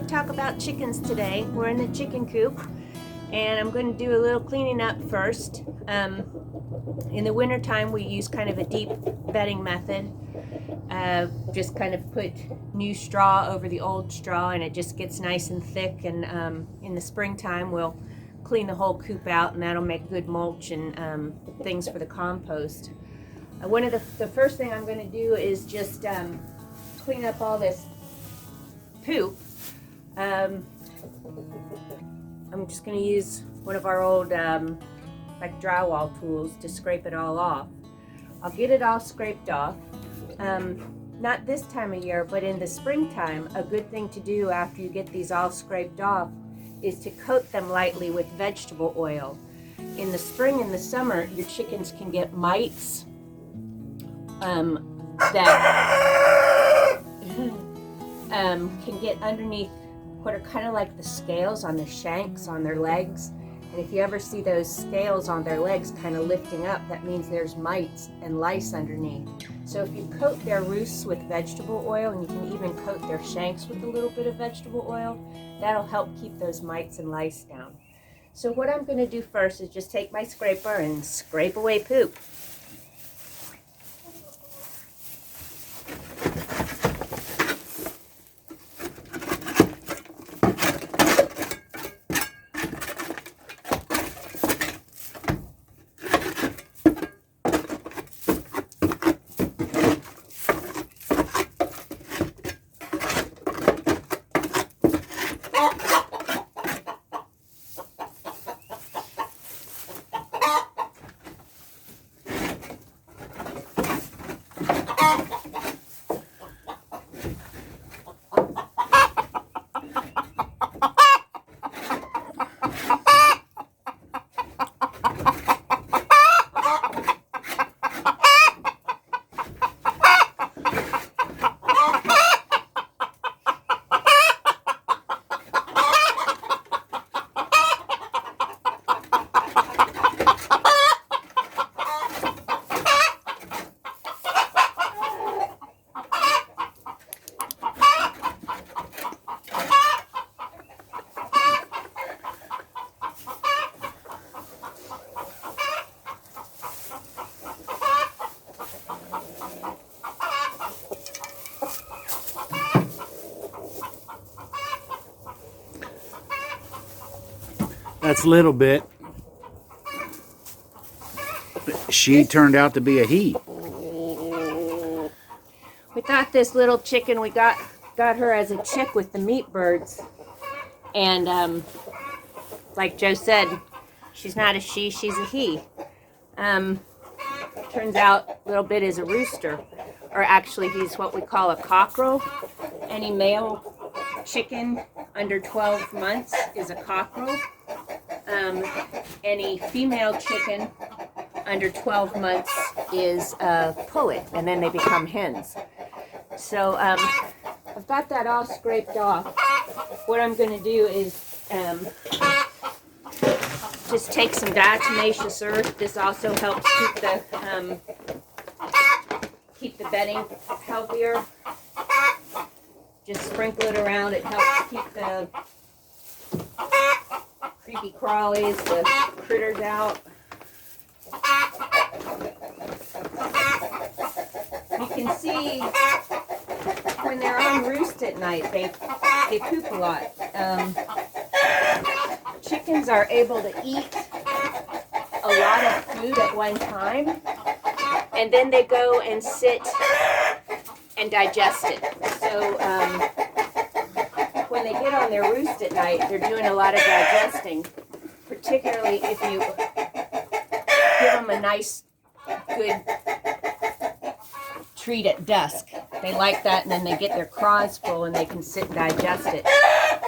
talk about chickens today. We're in the chicken coop and I'm going to do a little cleaning up first. In the winter time we use kind of a deep bedding method. Just kind of put new straw over the old straw and it just gets nice and thick, and in the springtime we'll clean the whole coop out and that'll make good mulch and things for the compost. One of the first thing I'm going to do is just clean up all this poop. I'm just going to use one of our old like drywall tools to scrape it all off. I'll get it all scraped off. Not this time of year, but in the springtime, a good thing to do after you get these all scraped off is to coat them lightly with vegetable oil. In the spring and the summer, your chickens can get mites that can get underneath what are kind of like the scales on the shanks on their legs. And if you ever see those scales on their legs kind of lifting up, that means there's mites and lice underneath. So if you coat their roosts with vegetable oil, and you can even coat their shanks with a little bit of vegetable oil, that'll help keep those mites and lice down. So what I'm going to do first is just take my scraper and scrape away poop. That's a little bit. She turned out to be a he. We thought this little chicken, we got her as a chick with the meat birds. And like Joe said, she's not a she, she's a he. Turns out a little bit is a rooster. Or actually he's what we call a cockerel. Any male chicken under 12 months is a cockerel. Any female chicken under 12 months is a pullet, and then they become hens. So I've got that all scraped off. What I'm going to do is just take some diatomaceous earth. This also helps keep the bedding healthier. Just sprinkle it around. It helps keep the creepy crawlies, the critters out. You can see when they're on roost at night, they poop a lot. Chickens are able to eat a lot of food at one time, and then they go and sit and digest it. So when they get on their roost at night, they're doing a lot of digesting, particularly if you give them a nice, good treat at dusk. They like that, and then they get their craws full and they can sit and digest it.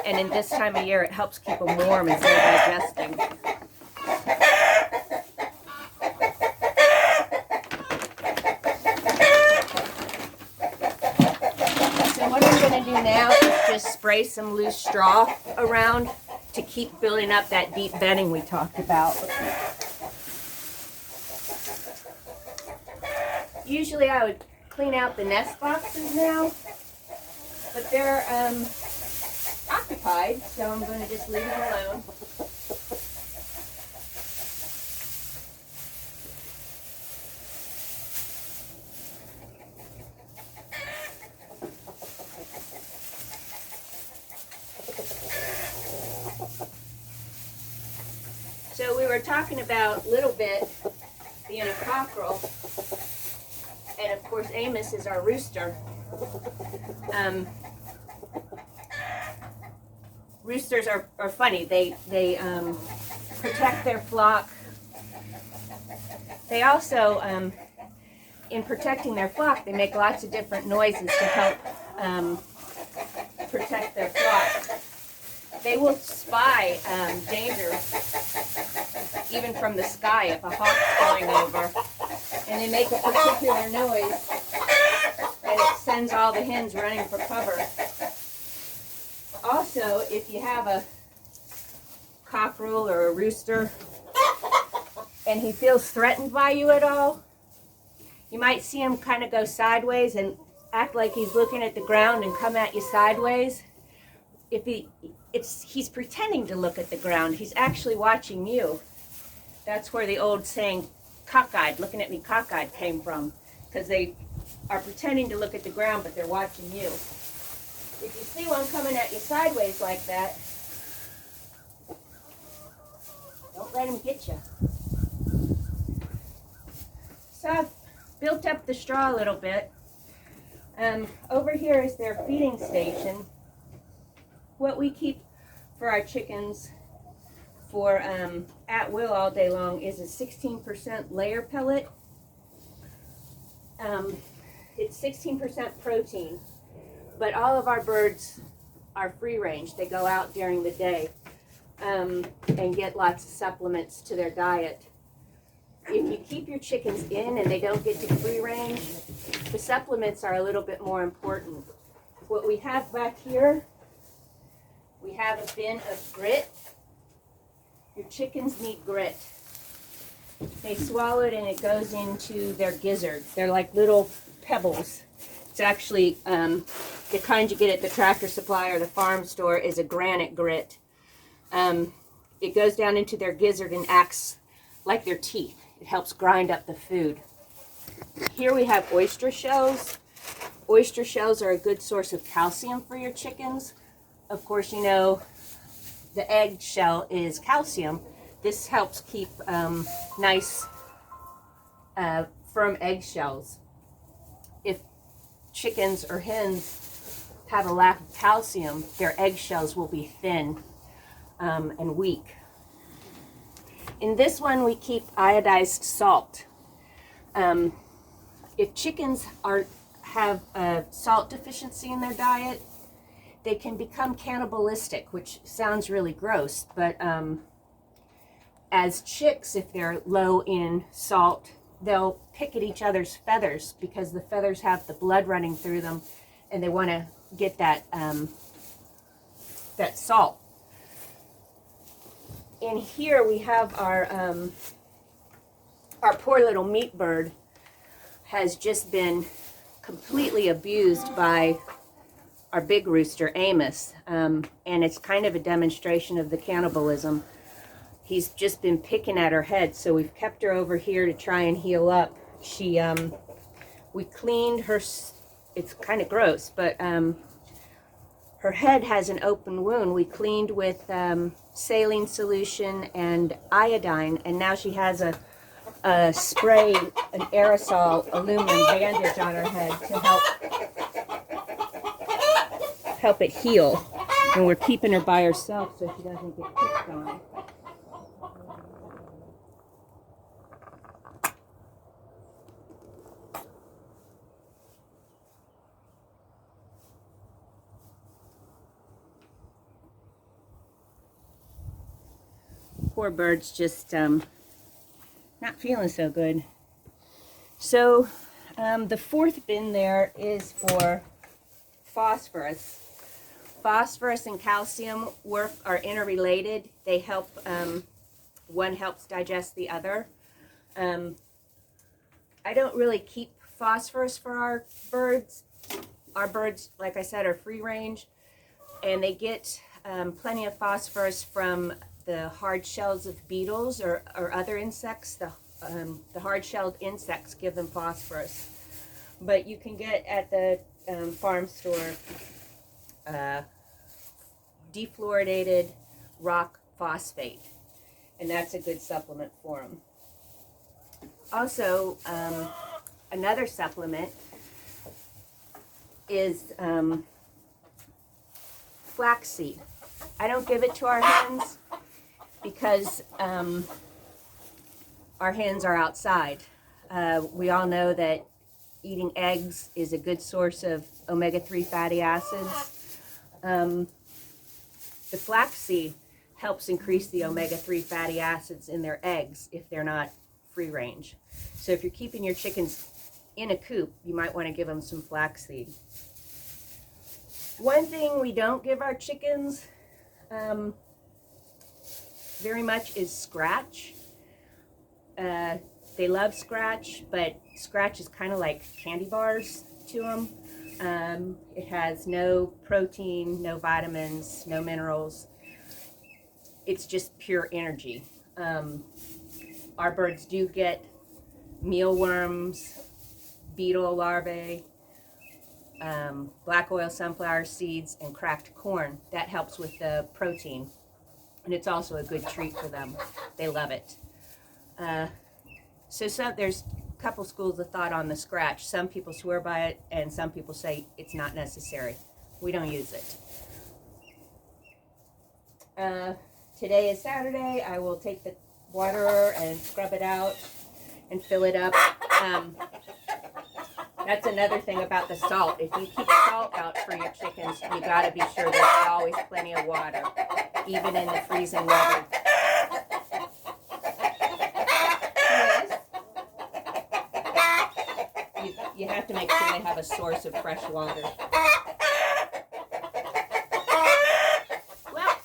And in this time of year, it helps keep them warm as they're digesting. So what I'm going to do now is just spray some loose straw around to keep building up that deep bedding we talked about. Usually I would clean out the nest boxes now, but they're occupied occupied, so I'm going to just leave him alone. So we were talking about a little bit being a cockerel, and of course Amos is our rooster. Roosters are funny. They protect their flock. They also, in protecting their flock, they make lots of different noises to help protect their flock. They will spy danger even from the sky if a hawk's going over, and they make a particular noise, and it sends all the hens running for cover. Also, if you have a cockerel or a rooster and he feels threatened by you at all, you might see him kind of go sideways and act like he's looking at the ground and come at you sideways. He's pretending to look at the ground. He's actually watching you. That's where the old saying, cockeyed, looking at me cockeyed, came from, because they are pretending to look at the ground, but they're watching you. If you see one coming at you sideways like that, don't let him get you. So I've built up the straw a little bit. Over here is their feeding station. What we keep for our chickens for at will all day long is a 16% layer pellet. It's 16% protein, but all of our birds are free range. They go out during the day and get lots of supplements to their diet. If you keep your chickens in and they don't get to free range, the supplements are a little bit more important. What we have back here, we have a bin of grit. Your chickens need grit. They swallow it and it goes into their gizzards. They're like little pebbles. It's actually the kind you get at the Tractor Supply or the farm store is a granite grit. It goes down into their gizzard and acts like their teeth. It helps grind up the food. Here we have oyster shells. Oyster shells are a good source of calcium for your chickens. Of course, you know, the egg shell is calcium. This helps keep nice, firm egg shells. If chickens or hens have a lack of calcium, their egg shells will be thin and weak. In this one, we keep iodized salt. If chickens have a salt deficiency in their diet, they can become cannibalistic, which sounds really gross, but as chicks, if they're low in salt, they'll pick at each other's feathers because the feathers have the blood running through them, and they want to get that that salt. In here we have our poor little meat bird has just been completely abused by our big rooster, Amos, and it's kind of a demonstration of the cannibalism. He's just been picking at her head, so we've kept her over here to try and heal up. We cleaned her, it's kind of gross, but her head has an open wound. We cleaned with saline solution and iodine, and now she has a spray, an aerosol aluminum bandage on her head to help it heal. And we're keeping her by herself so she doesn't get picked on. Poor bird's just not feeling so good. So the fourth bin there is for phosphorus. Phosphorus and calcium are interrelated. They help, one helps digest the other. I don't really keep phosphorus for our birds. Our birds, like I said, are free range, and they get plenty of phosphorus from the hard shells of beetles or other insects. The hard-shelled insects give them phosphorus. But you can get at the farm store defluoridated rock phosphate, and that's a good supplement for them. Also, another supplement is flaxseed. I don't give it to our hens because our hens are outside. We all know that eating eggs is a good source of omega-3 fatty acids. The flaxseed helps increase the omega-3 fatty acids in their eggs if they're not free range. So if you're keeping your chickens in a coop, you might want to give them some flaxseed. One thing we don't give our chickens very much is scratch. They love scratch, but scratch is kind of like candy bars to them. It has no protein, no vitamins, no minerals. It's just pure energy. Our birds do get mealworms, beetle larvae, black oil sunflower seeds, and cracked corn. That helps with the protein, and it's also a good treat for them. They love it. So there's a couple schools of thought on the scratch. Some people swear by it, and some people say it's not necessary. We don't use it. Today is Saturday. I will take the waterer and scrub it out and fill it up. That's another thing about the salt. If you keep salt out for your chickens, you got to be sure there's always plenty of water, even in the freezing weather. You have to make sure they have a source of fresh water. Well,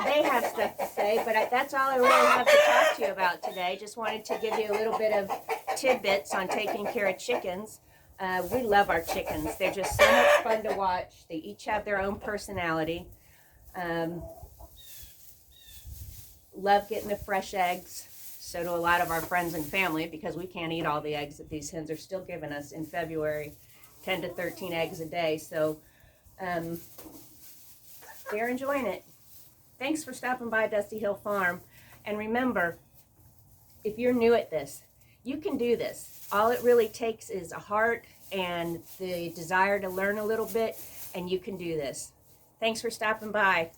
they have stuff to say, but that's all I really have to talk to you about today. Just wanted to give you a little bit of tidbits on taking care of chickens. We love our chickens. They're just so much fun to watch. They each have their own personality. Love getting the fresh eggs. So do a lot of our friends and family, because we can't eat all the eggs that these hens are still giving us in February, 10 to 13 eggs a day. So they're enjoying it. Thanks for stopping by Dusty Hill Farm. And remember, if you're new at this, you can do this. All it really takes is a heart and the desire to learn a little bit, and you can do this. Thanks for stopping by.